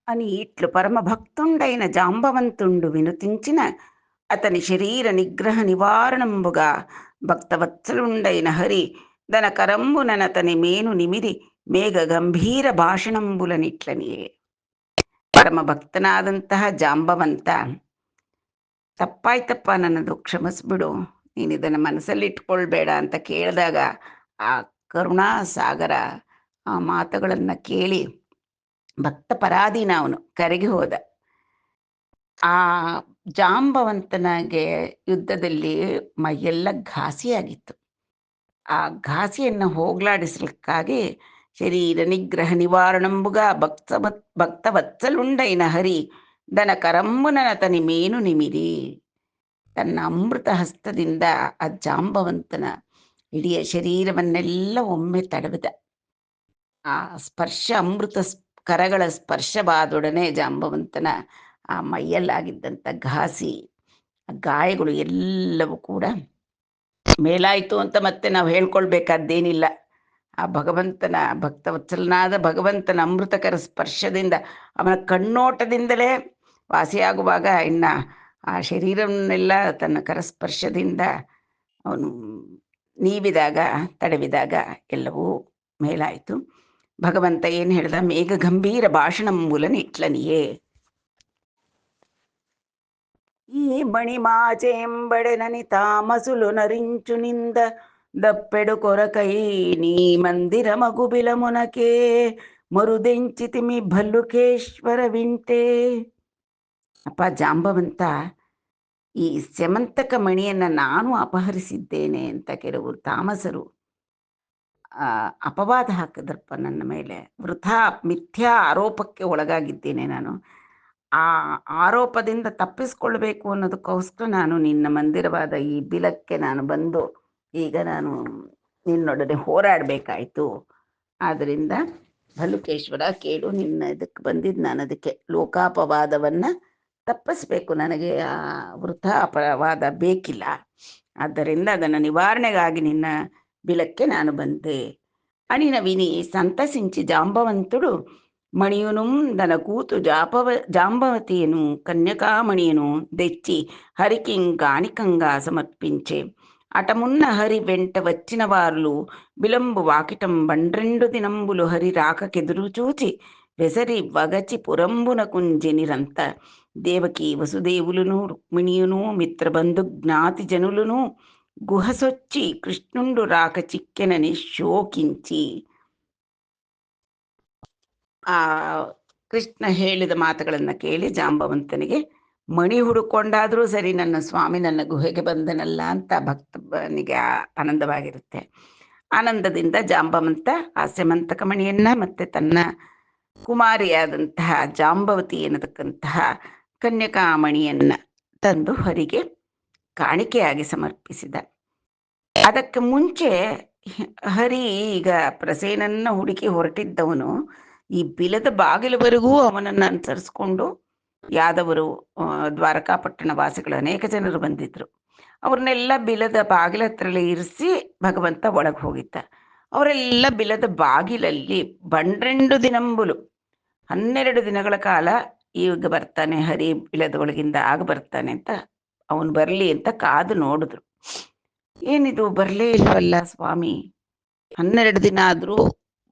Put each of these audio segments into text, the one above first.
అని ఇట్లు పరమభక్తుండైన జాంబవంతుండు వినుతించిన అతని శరీర నిగ్రహ నివారణంబుగా భక్తవత్సలుండైన హరి దన కరంబుననతని మేను నిమిది మేఘ గంభీర ಭಾಷಣಂಬುಲನಿಟ್ಲನಿಯೇ. ಪರಮಭಕ್ತನಾದಂತಹ ಜಾಂಬವಂತ, ತಪ್ಪಾಯ್ತಪ್ಪ ನನ್ನದು ಕ್ಷಮಿಸ್ಬಿಡು, ನೀನು ಇದನ್ನು ಮನಸ್ಸಲ್ಲಿ ಇಟ್ಕೊಳ್ಬೇಡ ಅಂತ ಕೇಳಿದಾಗ ಆ ಕರುಣಾ ಸಾಗರ ಆ ಮಾತುಗಳನ್ನು ಕೇಳಿ ಭಕ್ತ ಪರಾಧೀನ ಅವನು ಕರಗಿ ಹೋದ. ಆ ಜಾಂಬವಂತನಿಗೆ ಯುದ್ಧದಲ್ಲಿ ಮೈಯೆಲ್ಲ ಘಾಸಿಯಾಗಿತ್ತು. ಆ ಘಾಸಿಯನ್ನು ಹೋಗ್ಲಾಡಿಸ್ಲಿಕ್ಕಾಗಿ ಶರೀರ ನಿಗ್ರಹ ನಿವಾರಣಂಬುಗ ಭಕ್ತವತ್ಸಲುಂಡೈನ ಹರಿ ದನ ಕರಂಬುನತನಿ ಮೇನು ನಿಮಿರಿ, ತನ್ನ ಅಮೃತ ಹಸ್ತದಿಂದ ಆ ಜಾಂಬವಂತನ ಇಡೀ ಶರೀರವನ್ನೆಲ್ಲ ಒಮ್ಮೆ ತಡವಿದ. ಆ ಸ್ಪರ್ಶ ಅಮೃತ ಕರಗಳ ಸ್ಪರ್ಶವಾದೊಡನೆ ಜಾಂಬವಂತನ ಆ ಮೈಯಲ್ಲಾಗಿದ್ದಂಥ ಘಾಸಿ ಗಾಯಗಳು ಎಲ್ಲವೂ ಕೂಡ ಮೇಲಾಯಿತು ಅಂತ ಮತ್ತೆ ನಾವು ಹೇಳ್ಕೊಳ್ಬೇಕಾದ್ದೇನಿಲ್ಲ. ಆ ಭಗವಂತನ ಭಕ್ತವತ್ಸಲನಾದ ಭಗವಂತನ ಅಮೃತಕರ ಸ್ಪರ್ಶದಿಂದ ಅವನ ಕಣ್ಣೋಟದಿಂದಲೇ ವಾಸಿಯಾಗುವಾಗ ಇನ್ನು ಆ ಶರೀರವನ್ನೆಲ್ಲ ತನ್ನ ಕರಸ್ಪರ್ಶದಿಂದ ಅವನು ನೀವಿದಾಗ ತಡವಿದಾಗ ಎಲ್ಲವೂ ಮೇಲಾಯಿತು. ಭಗವಂತ ಏನು ಹೇಳ್ದ? ಮೇಘ ಗಂಭೀರ ಭಾಷಣ ಮೂಲನ ಇಟ್ಲನಿಯೇ. ಈ ಮಣಿಮಾಚೆಂಬಡೆನನಿ ತಾಮಸುಲು ನರಿಂಚುನಿಂದ ದಪ್ಪೆಡು ಕೊರಕೈ ನೀ ಮಂದಿರ ಮಗುಬಿಲ ಮುನಕೆ ಮರುದೆಂಚಿತಿಮಿ ಭಲ್ಲುಕೇಶ್ವರ ವಿಂಟೆ. ಅಪ್ಪ ಜಾಂಬವಂತ, ಈ ಸ್ಯಮಂತಕ ಮಣಿಯನ್ನು ನಾನು ಅಪಹರಿಸಿದ್ದೇನೆ ಅಂತ ಕೆಲವು ತಾಮಸರು ಅಪವಾದ ಹಾಕಿದ್ರಪ್ಪ ನನ್ನ ಮೇಲೆ. ವೃಥಾ ಮಿಥ್ಯಾ ಆರೋಪಕ್ಕೆ ಒಳಗಾಗಿದ್ದೇನೆ ನಾನು. ಆ ಆರೋಪದಿಂದ ತಪ್ಪಿಸ್ಕೊಳ್ಬೇಕು ಅನ್ನೋದಕ್ಕೋಸ್ಕರ ನಾನು ನಿನ್ನ ಮಂದಿರವಾದ ಈ ಬಿಲಕ್ಕೆ ನಾನು ಬಂದು ಈಗ ನಾನು ನಿನ್ನೊಡನೆ ಹೋರಾಡಬೇಕಾಯಿತು. ಆದ್ದರಿಂದ ಭಲ್ಲುಕೇಶ್ವರ ಕೇಳು, ನಿನ್ನ ಇದಕ್ಕೆ ಬಂದಿದ್ದು ನಾನು ಅದಕ್ಕೆ ಲೋಕಾಪವಾದವನ್ನು ತಪ್ಪಿಸ್ಬೇಕು. ನನಗೆ ಆ ವೃಥಾ ಅಪವಾದ ಬೇಕಿಲ್ಲ. ಆದ್ದರಿಂದ ಅದನ್ನು ನಿವಾರಣೆಗಾಗಿ ನಿನ್ನ ಬಿಲಕ್ಕೆ ನಾನು ಬಂದೆ. ಅಣಿನ ವಿನಿ ಸಂತಸಿಂಚಿ ಜಾಂಬವಂತುಡು ಮಣಿಯುನು ದನ ಕೂತು ಜಾಂಬವತಿಯನು కన్యకామణియను తెచ్చి హరికింగానికంగా సమర్పించే. అటమున్న హరి వెంట వచ్చిన వారులు బిలంబు వాకిటం బండ్రెండు దినంబులు హరి రాకకెదురు చూచి వెసరి వగచి పురంబున కుంజెనిరంత. దేవకి వసుదేవులును రుక్మిణియును మిత్రబంధు జ్ఞాతి జనులును గుహసొచ్చి కృష్ణుండు రాక చిక్కెనని ಶೋಕಿಂಚಿ. ಆ ಕೃಷ್ಣ ಹೇಳಿದ ಮಾತುಗಳನ್ನು ಕೇಳಿ ಜಾಂಬವಂತನಿಗೆ ಮಣಿ ಹುಡುಕೊಂಡಾದರೂ ಸರಿ ನನ್ನ ಸ್ವಾಮಿ ನನ್ನ ಗುಹೆಗೆ ಬಂದನಲ್ಲ ಅಂತ ಭಕ್ತನಿಗೆ ಆನಂದವಾಗಿರುತ್ತೆ. ಆನಂದದಿಂದ ಜಾಂಬವಂತ ಆ ಸ್ಯಮಂತಕ ಮಣಿಯನ್ನು ಮತ್ತು ತನ್ನ ಕುಮಾರಿಯಾದಂತಹ ಜಾಂಬವತಿ ಎನ್ನತಕ್ಕಂತಹ ಕನ್ಯಕಾಮಣಿಯನ್ನು ತಂದು ಹರಿಗೆ ಕಾಣಿಕೆಯಾಗಿ ಸಮರ್ಪಿಸಿದ. ಅದಕ್ಕೆ ಮುಂಚೆ ಹರಿ ಈಗ ಪ್ರಸೇನನ್ನ ಹುಡುಕಿ ಹೊರಟಿದ್ದವನು ಈ ಬಿಲದ ಬಾಗಿಲವರೆಗೂ ಅವನನ್ನು ಅನುಸರಿಸ್ಕೊಂಡು ಯಾದವರು, ದ್ವಾರಕಾಪಟ್ಟಣ ವಾಸಿಗಳು ಅನೇಕ ಜನರು ಬಂದಿದ್ರು. ಅವ್ರನ್ನೆಲ್ಲ ಬಿಲದ ಬಾಗಿಲ ಹತ್ರಲ್ಲೇ ಇರಿಸಿ ಭಗವಂತ ಒಳಗೆ ಹೋಗಿದ್ದ. ಅವರೆಲ್ಲ ಬಿಲದ ಬಾಗಿಲಲ್ಲಿ ಬಂಡ್ರೆಂಡು ದಿನಂಬುಲು 12 ದಿನಗಳ ಕಾಲ ಈಗ ಬರ್ತಾನೆ ಹರಿ, ಬಿಲದ ಒಳಗಿಂದ ಆಗ ಬರ್ತಾನೆ ಅಂತ, ಅವನು ಬರಲಿ ಅಂತ ಕಾದು ನೋಡಿದ್ರು. ಏನಿದು ಬರಲೇ ಇಲ್ವಲ್ಲ ಸ್ವಾಮಿ, 12 ದಿನ ಆದರೂ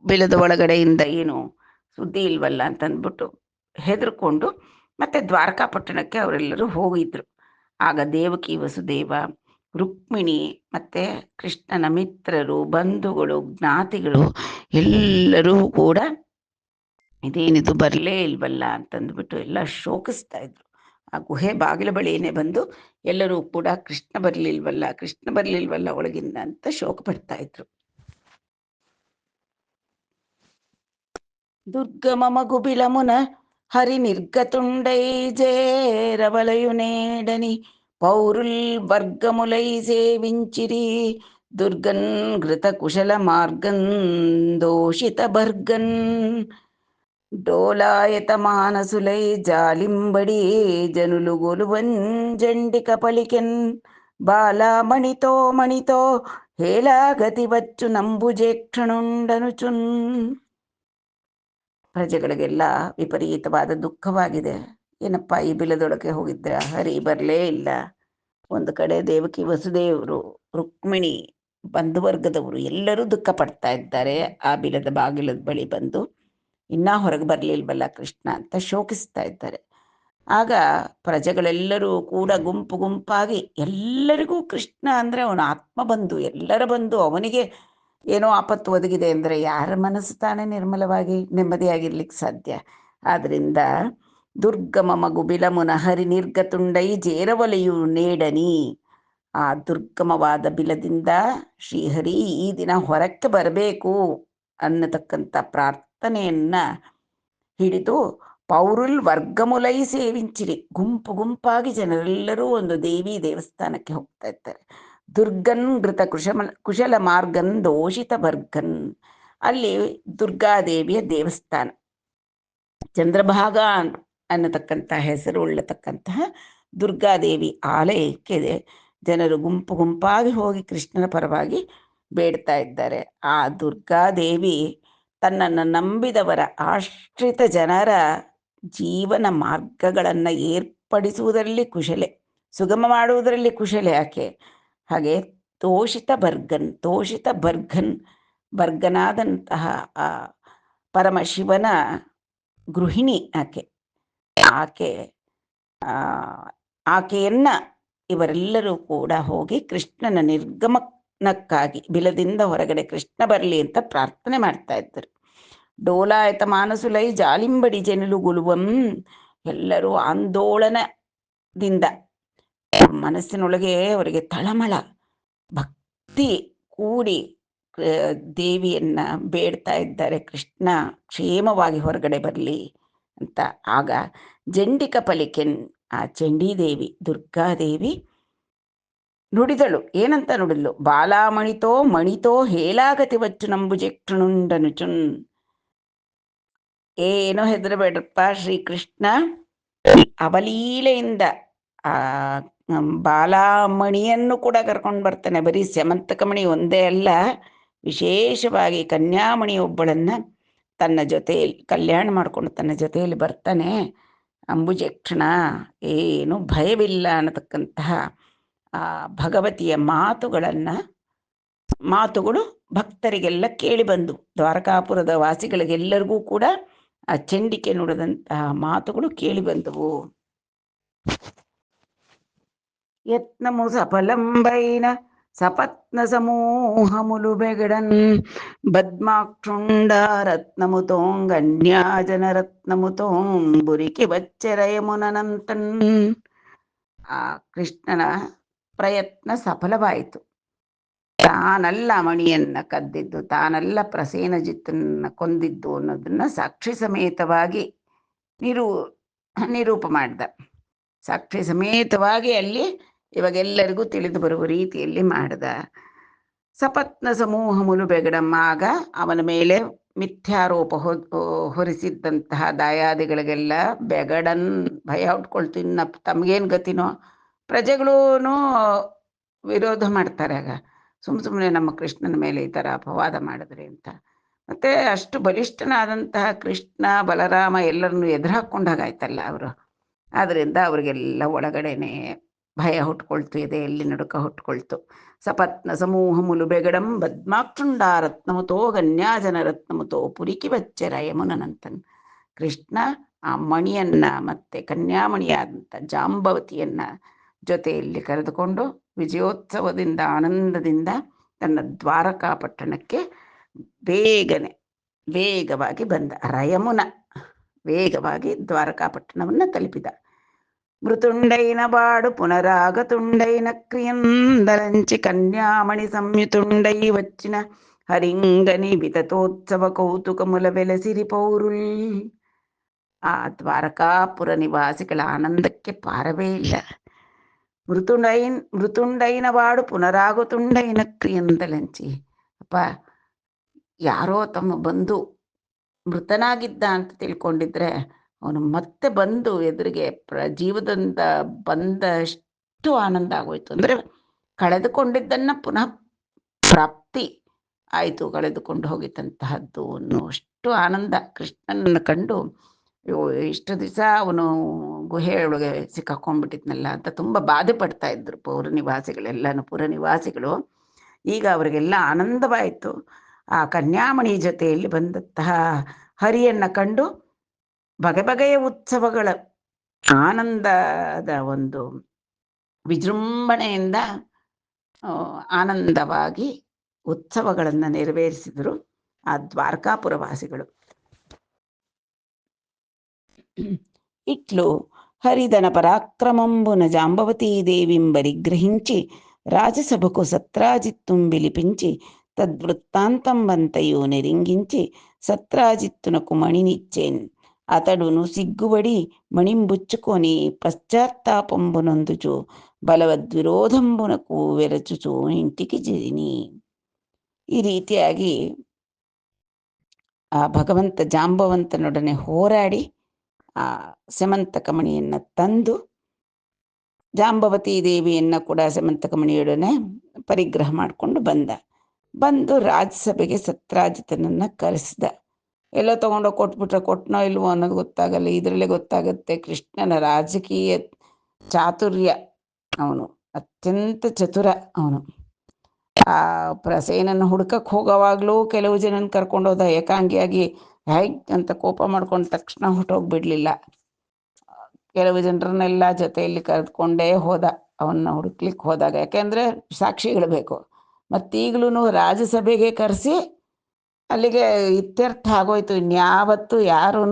ಬಿಲದ ಒಳಗಡೆಯಿಂದ ಏನು ಸುದ್ದಿ ಇಲ್ವಲ್ಲ ಅಂತಂದ್ಬಿಟ್ಟು ಹೆದರ್ಕೊಂಡು ಮತ್ತೆ ದ್ವಾರಕಾಪಟ್ಟಣಕ್ಕೆ ಅವರೆಲ್ಲರೂ ಹೋಗಿದ್ರು. ಆಗ ದೇವಕಿ ವಸುದೇವ, ರುಕ್ಮಿಣಿ ಮತ್ತು ಕೃಷ್ಣನ ಮಿತ್ರರು, ಬಂಧುಗಳು, ಜ್ಞಾತಿಗಳು ಎಲ್ಲರೂ ಕೂಡ ಇದೇನಿದು ಬರಲೇ ಇಲ್ವಲ್ಲ ಅಂತಂದ್ಬಿಟ್ಟು ಎಲ್ಲ ಶೋಕಿಸ್ತಾ ಇದ್ರು. ಆ ಗುಹೆ ಬಾಗಿಲ ಬಳಿಯೇ ಬಂದು ಎಲ್ಲರೂ ಕೂಡ ಕೃಷ್ಣ ಬರಲಿಲ್ವಲ್ಲ ಒಳಗಿಂದ ಅಂತ ಶೋಕ ಪಡ್ತಾ ಇದ್ರು. ದುರ್ಗಮ ಮಗುಬಿಲಮುನ ಹರಿ ನಿರ್ಗತುಂಡೈ జేరవలయునేడని పౌరుల్ వర్గములై సేవించిరి దుర్గన్ ఘృత కుశల మార్గన్ దోషిత భర్గన్ డోలాయత మానసులై జాలింబడి జనులు గొలువంజండిక పలికెన్ బాలామణితో మణితో హేలాగతి వచ్చు నంబుజేక్షణుండనుచున్. ಪ್ರಜೆಗಳಿಗೆಲ್ಲ ವಿಪರೀತವಾದ ದುಃಖವಾಗಿದೆ. ಏನಪ್ಪ ಈ ಬಿಲದೊಳಗೆ ಹೋಗಿದ್ರ, ಹರಿ ಬರಲೇ ಇಲ್ಲ. ಒಂದು ಕಡೆ ದೇವಕಿ ವಸುದೇವರು, ರುಕ್ಮಿಣಿ, ಬಂಧುವರ್ಗದವರು ಎಲ್ಲರೂ ದುಃಖ ಪಡ್ತಾ ಇದ್ದಾರೆ. ಆ ಬಿಲದ ಬಾಗಿಲದ ಬಳಿ ಬಂದು ಇನ್ನೂ ಹೊರಗೆ ಬರಲಿಲ್ವಲ್ಲ ಕೃಷ್ಣ ಅಂತ ಶೋಕಿಸ್ತಾ ಇದ್ದಾರೆ. ಆಗ ಪ್ರಜೆಗಳೆಲ್ಲರೂ ಕೂಡ ಗುಂಪು ಗುಂಪಾಗಿ, ಎಲ್ಲರಿಗೂ ಕೃಷ್ಣ ಅಂದರೆ ಅವನ ಆತ್ಮಬಂಧು, ಎಲ್ಲರ ಬಂಧು. ಅವನಿಗೆ ಏನೋ ಆಪತ್ತು ಒದಗಿದೆ ಅಂದರೆ ಯಾರ ಮನಸ್ಸು ತಾನೇ ನಿರ್ಮಲವಾಗಿ ನೆಮ್ಮದಿಯಾಗಿರ್ಲಿಕ್ಕೆ ಸಾಧ್ಯ? ಆದ್ದರಿಂದ ದುರ್ಗಮ ಮಗು ಬಿಲಮುನ ಹರಿ ನಿರ್ಗತುಂಡೈ ಜೇರವಲೆಯು ನೇಡನಿ. ಆ ದುರ್ಗಮವಾದ ಬಿಲದಿಂದ ಶ್ರೀಹರಿ ಈ ದಿನ ಹೊರಕ್ಕೆ ಬರಬೇಕು ಅನ್ನತಕ್ಕಂಥ ಪ್ರಾರ್ಥನೆಯನ್ನ ಹಿಡಿದು ಪೌರುಲ್ ವರ್ಗಮುಲೈ ಸೇವಿಂಚಿರಿ. ಗುಂಪು ಗುಂಪಾಗಿ ಜನರೆಲ್ಲರೂ ಒಂದು ದೇವಿ ದೇವಸ್ಥಾನಕ್ಕೆ ಹೋಗ್ತಾ ಇರ್ತಾರೆ. ದುರ್ಗನ್ ಘೃತ ಕುಶಲ ಮಾರ್ಗನ್ ದೋಷಿತ ವರ್ಗನ್, ಅಲ್ಲಿ ದುರ್ಗಾದೇವಿಯ ದೇವಸ್ಥಾನ, ಚಂದ್ರಭಾಗ ಅನ್ನತಕ್ಕಂಥ ಹೆಸರು ಉಳ್ಳತಕ್ಕಂತಹ ದುರ್ಗಾದೇವಿ ಆಲಯಕ್ಕೆ ಜನರು ಗುಂಪು ಗುಂಪಾಗಿ ಹೋಗಿ ಕೃಷ್ಣನ ಪರವಾಗಿ ಬೇಡ್ತಾ ಇದ್ದಾರೆ. ಆ ದುರ್ಗಾದೇವಿ ತನ್ನನ್ನು ನಂಬಿದವರ ಆಶ್ರಿತ ಜನರ ಜೀವನ ಮಾರ್ಗಗಳನ್ನು ಏರ್ಪಡಿಸುವುದರಲ್ಲಿ ಕುಶಲೆ, ಸುಗಮ ಮಾಡುವುದರಲ್ಲಿ ಕುಶಲೆ ಆಕೆ. ಹಾಗೆ ತೋಷಿತ ಬರ್ಗನ್ ಬರ್ಗನಾದಂತಹ ಆ ಪರಮಶಿವನ ಗೃಹಿಣಿ ಆಕೆ. ಆಕೆಯನ್ನ ಇವರೆಲ್ಲರೂ ಕೂಡ ಹೋಗಿ ಕೃಷ್ಣನ ನಿರ್ಗಮನಕ್ಕಾಗಿ, ಬಿಲದಿಂದ ಹೊರಗಡೆ ಕೃಷ್ಣ ಬರಲಿ ಅಂತ ಪ್ರಾರ್ಥನೆ ಮಾಡ್ತಾ ಇದ್ದರು. ಡೋಲಾಯತ ಮಾನಸುಲೈ ಜಾಲಿಂಬಡಿ ಜನಲು ಗುಲುವಂ, ಎಲ್ಲರೂ ಆಂದೋಲನದಿಂದ ಮನಸ್ಸಿನೊಳಗೆ ಅವರಿಗೆ ತಳಮಳ, ಭಕ್ತಿ ಕೂಡಿ ದೇವಿಯನ್ನ ಬೇಡ್ತಾ ಇದ್ದಾರೆ, ಕೃಷ್ಣ ಕ್ಷೇಮವಾಗಿ ಹೊರಗಡೆ ಬರಲಿ ಅಂತ. ಆಗ ಜಂಡಿಕ ಪಲಿಕೆನ್, ಆ ಚಂಡೀದೇವಿ ದುರ್ಗಾದೇವಿ ನುಡಿದಳು. ಏನಂತ ನುಡಿದಳು? ಬಾಲಾಮಣಿತೋ ಮಣಿತೋ ಹೇಲಾಗತಿ వచ్చు ನಂಬುಜೆಕ್ಷುನುಂಡನುಚುನ್. ಏನೋ ಹೆದರಬೇಡ್ರಪ್ಪ, ಶ್ರೀಕೃಷ್ಣ ಅವಲೀಲೆಯಿಂದ ಆ ಬಾಲಾಮಣಿಯನ್ನು ಕೂಡ ಕರ್ಕೊಂಡು ಬರ್ತಾನೆ. ಬರೀ ಸ್ಯಮಂತಕಮಣಿ ಒಂದೇ ಅಲ್ಲ, ವಿಶೇಷವಾಗಿ ಕನ್ಯಾಮಣಿ ಒಬ್ಬಳನ್ನ ತನ್ನ ಜೊತೆಯಲ್ಲಿ ಕಲ್ಯಾಣ ಮಾಡಿಕೊಂಡು ತನ್ನ ಜೊತೆಯಲ್ಲಿ ಬರ್ತಾನೆ. ಅಂಬುಜಕ್ಷಣ, ಏನು ಭಯವಿಲ್ಲ ಅನ್ನತಕ್ಕಂತಹ ಆ ಭಗವತಿಯ ಮಾತುಗಳು ಭಕ್ತರಿಗೆಲ್ಲ ಕೇಳಿ ಬಂದು, ದ್ವಾರಕಾಪುರದ ವಾಸಿಗಳಿಗೆಲ್ಲರಿಗೂ ಕೂಡ ಆ ಚಂಡಿಕೆ ನುಡಿದಂತಹ ಮಾತುಗಳು ಕೇಳಿ ಬಂದವು. ಯತ್ನಮು ಸಫಲಂಬೈನ సపత్న సమూహములు బెగడన్ బద్మాక్షుండ రత్నముతోంగన్యాజన రత్నముతోంబురికి వచ్చెరయముನನಂತನ್. ಆ ಕೃಷ್ಣನ ಪ್ರಯತ್ನ ಸಫಲವಾಯಿತು. ತಾನಲ್ಲ ಮಣಿಯನ್ನ ಕದ್ದಿದ್ದು, ತಾನಲ್ಲ ಪ್ರಸೇನಜಿತ್ತನ್ನ ಕೊಂದಿದ್ದು ಅನ್ನೋದನ್ನ ಸಾಕ್ಷಿ ಸಮೇತವಾಗಿ ನಿರೂಪ ಮಾಡಿದ. ಸಾಕ್ಷಿ ಸಮೇತವಾಗಿ ಅಲ್ಲಿ ಇವಾಗೆಲ್ಲರಿಗೂ ತಿಳಿದು ಬರುವ ರೀತಿಯಲ್ಲಿ ಮಾಡಿದ. ಸಪತ್ನ ಸಮೂಹములు ಬೆಗಡಮ್ಮ, ಆಗ ಅವನ ಮೇಲೆ ಮಿಥ್ಯಾರೋಪ ಹೊರಿಸಿದ್ದಂತಹ ದಾಯಾದಿಗಳಿಗೆಲ್ಲ ಬೆಗಡನ್ ಭಯ ಹುಟ್ಕೊಳ್ತು. ಇನ್ನು ತಮಗೇನು ಗತಿನೋ, ಪ್ರಜೆಗಳೂ ವಿರೋಧ ಮಾಡ್ತಾರೆ. ಆಗ ಸುಮ್ಮನೆ ನಮ್ಮ ಕೃಷ್ಣನ ಮೇಲೆ ಈ ಥರ ಅಪವಾದ ಮಾಡಿದ್ರಿ ಅಂತ. ಮತ್ತೆ ಅಷ್ಟು ಬಲಿಷ್ಠನಾದಂತಹ ಕೃಷ್ಣ ಬಲರಾಮ ಎಲ್ಲರನ್ನು ಎದುರಾಕೊಂಡಾಗಾಯ್ತಲ್ಲ ಅವರು. ಆದ್ದರಿಂದ ಅವ್ರಿಗೆಲ್ಲ ಒಳಗಡೆನೆ ಭಯ ಹುಟ್ಕೊಳ್ತು, ಎದೆಯಲ್ಲಿ ನಡುಕ ಹುಟ್ಕೊಳ್ತು. ಸಪತ್ನ ಸಮೂಹములు ಬೆಗಡಂ ಬದ್ಮಾಕ್ಷುಂಡ ರತ್ನಮುತೋ ಗನ್ಯಾಜನ ರತ್ನಮುತೋ ಪುರಿಗೆ వచ్చెರಯముನನಂತನ್. ಕೃಷ್ಣ ಆ ಮಣಿಯನ್ನ ಮತ್ತೆ ಕನ್ಯಾಮಣಿಯಾದಂಥ ಜಾಂಬವತಿಯನ್ನ ಜೊತೆಯಲ್ಲಿ ಕರೆದುಕೊಂಡು ವಿಜಯೋತ್ಸವದಿಂದ ಆನಂದದಿಂದ ತನ್ನ ದ್ವಾರಕಾ ಪಟ್ಟಣಕ್ಕೆ ವೇಗವಾಗಿ ಬಂದ. ರಯಮುನ ವೇಗವಾಗಿ ದ್ವಾರಕಾ ಪಟ್ಟಣವನ್ನು ತಲುಪಿದ. ಮೃತುಂಡೈನ ಬಾಡು ಪುನರಾಗತುಂಡೈನ ಕ್ರಿಯಂದರಂಚಿ ಕನ್ಯಾಮಣಿ ಸಂಯುತುಂಡೈ వచ్చిన ಹರಿಂಗನಿ ವಿತತೋತ್ಸವ ಕೌತುಕಮುಲ ಬೆಲೆಸಿರಿ ಪೌರುಲ್. ಆ ದ್ವಾರಕಾಪುರ ನಿವಾಸಿಗಳ ಆನಂದಕ್ಕೆ ಪಾರವೇ ಇಲ್ಲ. ಮೃತುಂಡೈನ ಬಾಡು ಪುನರಾಗತುಂಡೈನ ಕ್ರಿಯಂದಲಂಚಿ. ಅಪ್ಪ, ಯಾರೋ ತಮ್ಮ ಬಂಧು ಮೃತನಾಗಿದ್ದ ಅಂತ ತಿಳ್ಕೊಂಡಿದ್ರೆ ಅವನು ಮತ್ತೆ ಬಂದು ಎದುರಿಗೆ ಜೀವದಿಂದ ಬಂದಷ್ಟು ಆನಂದ ಆಗೋಯ್ತು. ಅಂದರೆ ಕಳೆದುಕೊಂಡಿದ್ದನ್ನು ಪುನಃ ಪ್ರಾಪ್ತಿ ಆಯಿತು ಕಳೆದುಕೊಂಡು ಹೋಗಿದ್ದಂತಹದ್ದು ಅನ್ನುವಷ್ಟು ಆನಂದ ಕೃಷ್ಣನನ್ನು ಕಂಡು ಅಯ್ಯೋ ಇಷ್ಟು ದಿವಸ ಅವನು ಗುಹೆಯೊಳಗೆ ಸಿಕ್ಕಾಕೊಂಡ್ಬಿಟ್ಟಿದ್ನಲ್ಲ ಅಂತ ತುಂಬ ಬಾಧೆ ಪಡ್ತಾ ಇದ್ರು ಪೌರನಿವಾಸಿಗಳೆಲ್ಲನೂ ಪುರನಿವಾಸಿಗಳು. ಈಗ ಅವರಿಗೆಲ್ಲ ಆನಂದವಾಯಿತು. ಆ ಕನ್ಯಾಮಣಿ ಜೊತೆಯಲ್ಲಿ ಬಂದಂತಹ ಹರಿಯನ್ನು ಕಂಡು ಬಗೆ ಬಗೆಯ ಉತ್ಸವಗಳ ಆನಂದದ ಒಂದು ವಿಜೃಂಭಣೆಯಿಂದ ಆನಂದವಾಗಿ ಉತ್ಸವಗಳನ್ನು ನೆರವೇರಿಸಿದರು ಆ ದ್ವಾರಕಾಪುರವಾಸಿಗಳು. ఇట్లు హరిధన పరాక్రమంబున జాంబవతీ దేవిం బరిగ్రహించి రాజసభకు సత్రాజిత్తుం పిలిపించి తద్వృత్తాంతం వంతయు నెరింగించి సత్రాజిత్తునకు మణినిచ్చేన్. అతడును సిగ్గుబడి మణింబుచ్చుకొని పశ్చాత్తాపంబునందుచు ಬಲವದ್ವಿರೋಧಂಬುನಕು వెరచుచు ಇಂಟಿಗೆ ಜೇರಿನಿ. ಈ ರೀತಿಯಾಗಿ ಆ ಭಗವಂತ ಜಾಂಬವಂತನೊಡನೆ ಹೋರಾಡಿ ಆ ಸೆಮಂತಕಮಣಿಯನ್ನು ತಂದು ಜಾಂಬವತಿ ದೇವಿಯನ್ನು ಕೂಡ ಸೆಮಂತಕಮಣಿಯೊಡನೆ ಪರಿಗ್ರಹ ಮಾಡಿಕೊಂಡು ಬಂದು ರಾಜ್ಯಸಭೆಗೆ ಸತ್ರಾಜಿತನನ್ನು ಕರೆಸಿದ. ಎಲ್ಲೋ ತೊಗೊಂಡೋಗಿ ಕೊಟ್ಬಿಟ್ರೆ ಕೊಟ್ಟನೋ ಇಲ್ವೋ ಅನ್ನೋದು ಗೊತ್ತಾಗಲ್ಲ. ಇದರಲ್ಲೇ ಗೊತ್ತಾಗುತ್ತೆ ಕೃಷ್ಣನ ರಾಜಕೀಯ ಚಾತುರ್ಯ. ಅವನು ಅತ್ಯಂತ ಚತುರ. ಅವನು ಆ ಪ್ರಸೇನನ್ನು ಹುಡುಕಕ್ಕೆ ಹೋಗೋವಾಗಲೂ ಕೆಲವು ಜನನ ಕರ್ಕೊಂಡೋದ. ಏಕಾಂಗಿಯಾಗಿ ಹೇಗ್ ಅಂತ ಕೋಪ ಮಾಡ್ಕೊಂಡು ತಕ್ಷಣ ಹೊಟ್ಟೋಗ್ಬಿಡ್ಲಿಲ್ಲ. ಕೆಲವು ಜನರನ್ನೆಲ್ಲ ಜೊತೆಯಲ್ಲಿ ಕರೆದುಕೊಂಡೇ ಹೋದ ಅವನ್ನ ಹುಡುಕ್ಲಿಕ್ಕೆ ಹೋದಾಗ. ಯಾಕೆಂದರೆ ಸಾಕ್ಷಿಗಳು ಬೇಕು. ಮತ್ತೀಗಲೂ ರಾಜ್ಯಸಭೆಗೆ ಕರೆಸಿ ಅಲ್ಲಿಗೆ ಇತ್ಯರ್ಥ ಆಗೋಯ್ತು. ಇನ್ಯಾವತ್ತೂ ಯಾರೂ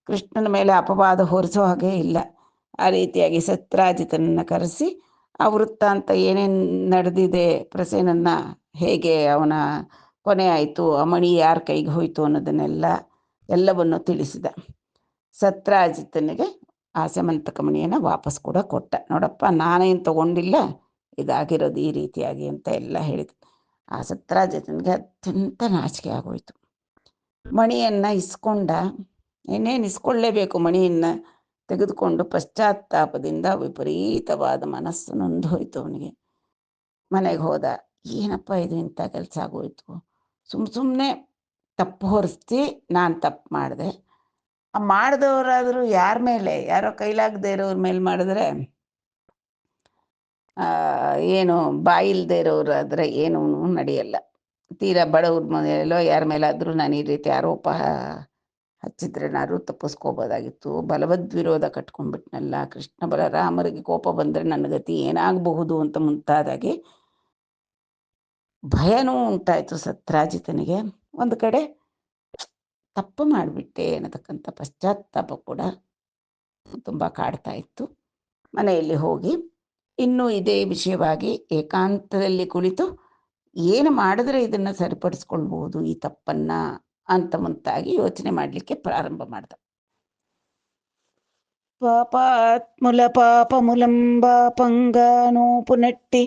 ಕೃಷ್ಣನ ಮೇಲೆ ಅಪವಾದ ಹೊರಿಸೋ ಹಾಗೆ ಇಲ್ಲ. ಆ ರೀತಿಯಾಗಿ ಸತ್ರಾಜಿತನನ್ನು ಕರೆಸಿ ಆ ವೃತ್ತಾಂತ ಏನೇನು ನಡೆದಿದೆ, ಪ್ರಸೇನನ್ನ ಹೇಗೆ ಅವನ ಕೊನೆ ಆಯಿತು, ಆ ಮಣಿ ಯಾರ ಕೈಗೆ ಹೋಯಿತು ಅನ್ನೋದನ್ನೆಲ್ಲ ಎಲ್ಲವನ್ನು ತಿಳಿಸಿದ. ಸತ್ರಾಜಿತನಿಗೆ ಆ ಸೆಮಂತಕ ಮಣಿಯನ್ನು ವಾಪಸ್ ಕೂಡ ಕೊಟ್ಟ. ನೋಡಪ್ಪ, ನಾನೇನು ತಗೊಂಡಿಲ್ಲ, ಇದಾಗಿರೋದು ಈ ರೀತಿಯಾಗಿ ಅಂತ ಎಲ್ಲ ಹೇಳಿದ. ಆ ಸತ್ರಾಜಿತನಿಗೆ ಅತ್ಯಂತ ನಾಚಿಕೆ ಆಗೋಯ್ತು. ಮಣಿಯನ್ನು ಇಸ್ಕೊಂಡ. ಇನ್ನೇನು ಇಸ್ಕೊಳ್ಳೇಬೇಕು. ಮಣಿಯನ್ನು ತೆಗೆದುಕೊಂಡು ಪಶ್ಚಾತ್ತಾಪದಿಂದ ವಿಪರೀತವಾದ ಮನಸ್ಸು ನೊಂದು ಹೋಯ್ತು ಅವನಿಗೆ. ಮನೆಗೆ ಹೋದ. ಏನಪ್ಪ ಇದು ಇಂಥ ಕೆಲಸ ಆಗೋಯ್ತು, ಸುಮ್ಮನೆ ತಪ್ಪು ಹೊರಿಸಿ ನಾನು ತಪ್ಪು ಮಾಡಿದೆ. ಮಾಡಿದವರಾದರೂ ಯಾರ ಮೇಲೆ, ಯಾರೋ ಕೈಲಾಗದೇ ಇರೋರ ಮೇಲೆ ಮಾಡಿದ್ರೆ ಏನು, ಬಾಯಿಲ್ದೇ ಇರೋರಾದರೆ ಏನೂ ನಡೆಯಲ್ಲ. ತೀರಾ ಬಡವ್ರ ಮನೆಯಲ್ಲೋ ಯಾರ ಮೇಲಾದರೂ ನಾನು ಈ ರೀತಿ ಆರೋಪ ಹಚ್ಚಿದ್ರೆ ನಾನು ತಪ್ಪಿಸ್ಕೋಬೋದಾಗಿತ್ತು. ಬಲವದ್ವಿರೋಧ ಕಟ್ಕೊಂಡ್ಬಿಟ್ನಲ್ಲ, ಕೃಷ್ಣ ಬಲರಾಮರಿಗೆ ಕೋಪ ಬಂದರೆ ನನ್ನ ಗತಿ ಏನಾಗಬಹುದು ಅಂತ ಮುಂತಾದಾಗಿ ಭಯನೂ ಉಂಟಾಯಿತು ಸತ್ರಾಜಿತನಿಗೆ. ಒಂದು ಕಡೆ ತಪ್ಪು ಮಾಡಿಬಿಟ್ಟೆ ಅನ್ನತಕ್ಕಂಥ ಪಶ್ಚಾತ್ತಾಪ ಕೂಡ ತುಂಬ ಕಾಡ್ತಾ ಇತ್ತು. ಮನೆಯಲ್ಲಿ ಹೋಗಿ ಇನ್ನೂ ಇದೇ ವಿಷಯವಾಗಿ ಏಕಾಂತದಲ್ಲಿ ಕುಳಿತು ಏನು ಮಾಡಿದ್ರೆ ಇದನ್ನು ಸರಿಪಡಿಸ್ಕೊಳ್ಬೋದು ಈ ತಪ್ಪನ್ನು ಅಂತ ಮುಂತಾಗಿ ಯೋಚನೆ ಮಾಡಲಿಕ್ಕೆ ಪ್ರಾರಂಭ ಮಾಡ್ದ. ಪಾಪಾತ್ಮುಲ ಪಾಪಮುಲಂ ಬಾಪಂಗಾನೋಪುನಟ್ಟಿ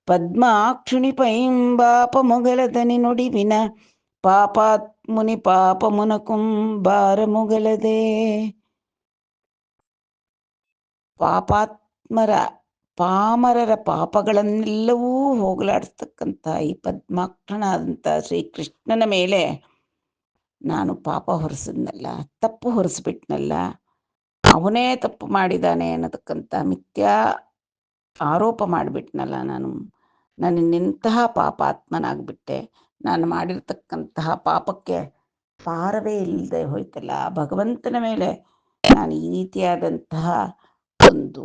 ಪದ್ಮಾಕ್ಷುಣಿ ಪೈಂ ಬಾಪಮೊಗಲದನಿ ನುಡಿವಿನ ಪಾಪಾತ್ಮುನಿ ಪಾಪಮುನಕುಂ ಬಾರಮೊಗಲದೆ. ಪಾಮರರ ಪಾಪಗಳನ್ನೆಲ್ಲವೂ ಹೋಗಲಾಡಿಸ್ತಕ್ಕಂಥ ಈ ಪದ್ಮಾಕ್ಷನಾದಂಥ ಶ್ರೀಕೃಷ್ಣನ ಮೇಲೆ ನಾನು ಪಾಪ ಹೊರಿಸಿದ್ನಲ್ಲ, ತಪ್ಪು ಹೊರಿಸ್ಬಿಟ್ನಲ್ಲ, ಅವನೇ ತಪ್ಪು ಮಾಡಿದ್ದಾನೆ ಅನ್ನತಕ್ಕಂಥ ಮಿಥ್ಯಾ ಆರೋಪ ಮಾಡಿಬಿಟ್ನಲ್ಲ, ನಾನು ನಿಂತಹ ಪಾಪಾತ್ಮನಾಗ್ಬಿಟ್ಟೆ. ನಾನು ಮಾಡಿರ್ತಕ್ಕಂತಹ ಪಾಪಕ್ಕೆ ಪಾರವೇ ಇಲ್ಲದೆ ಹೋಯ್ತಲ್ಲ. ಭಗವಂತನ ಮೇಲೆ ನಾನು ಈ ರೀತಿಯಾದಂತಹ ಒಂದು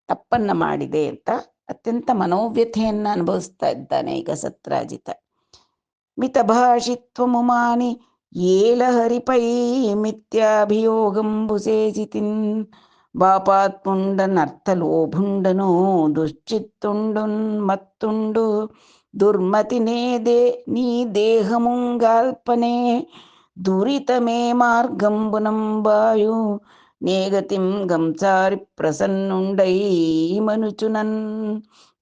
ತಪ್ಪನ್ನು ಮಾಡಿದೆ ಅಂತ ಅತ್ಯಂತ ಮನೋವ್ಯಥೆಯನ್ನು ಅನುಭವಿಸ್ತಾ ಇದ್ದಾನೆ ಈಗ ಸತ್ರಾಜಿತ. ಮಿತಭಾಷಿತ್ವಮುಮಾನಿ ಏಲ ಹರಿಪೈ ಮಿಥ್ಯಾಭಿಯೋಗಂಬುಸೇಸಿತಿನ್ ಬಾಪಾತ್ಮುಂಡನರ್ಥಲೋಭುಂಡನು ದುಶ್ಚಿತ್ತುಂಡುನ್ ಮತ್ತುಂಡು ದುರ್ಮತಿನೇ ನೀ ದೇಹಮುಂಗಾಲ್ಪನೆ ದುರಿತಮೇ మార్గంబునంబాయు నేగతిం గంసారి ప్రసన్నుండై మనుచునన్